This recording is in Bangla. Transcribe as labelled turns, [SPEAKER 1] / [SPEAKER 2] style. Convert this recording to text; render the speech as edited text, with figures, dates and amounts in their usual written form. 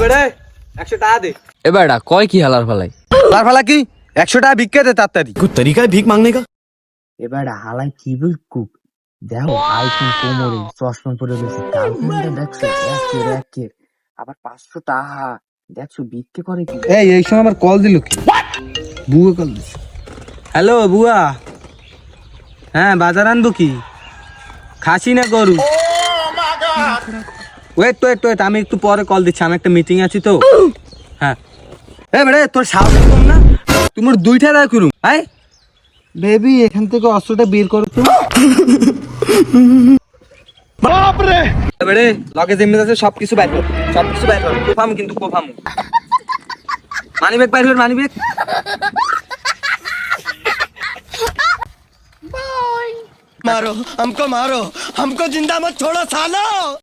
[SPEAKER 1] বেড়ে 100 টাকা দে।
[SPEAKER 2] এ বেটা কয় কি হালার ফালাই?
[SPEAKER 1] হালার ফালা কি 100 টাকা ভিক্ষা দে তাড়াতাড়ি।
[SPEAKER 3] कुछ तरीका है भीख मांगने का?
[SPEAKER 4] এবার হালাই কি বলকুক দেখো আইফোন কোমরে চশমা পরে রয়েছে গার্লফ্রেন্ডটা দেখছো একের আবার 500 টাকা দেখছো বিক্রি করে কি
[SPEAKER 1] এই সময় আমার কল দিল কি? বুয়া কল দিছে। হ্যালো বুয়া, হ্যাঁ বাজার আনবো কি? খাসি না গরু? ওয়েট আমি একটু পরে কল দিচ্ছি, আমি একটা মিটিং আছি তো। হ্যাঁ বেড়ে তোর সাহস কম না, তোমার 2টা দায় করুম। হ্যাঁ বেবি এখান থেকে অস্ত্রটা বের করো তো। বাপরে বেড়ে লগে যেমনি আছে সবকিছু বাইর কর, কোফাম কিন্তু কোফাম। মানিব্যাগ বাইর কর, মানিব্যাগ।
[SPEAKER 3] मारो हमको जिंदा मत छोड़ो सालो।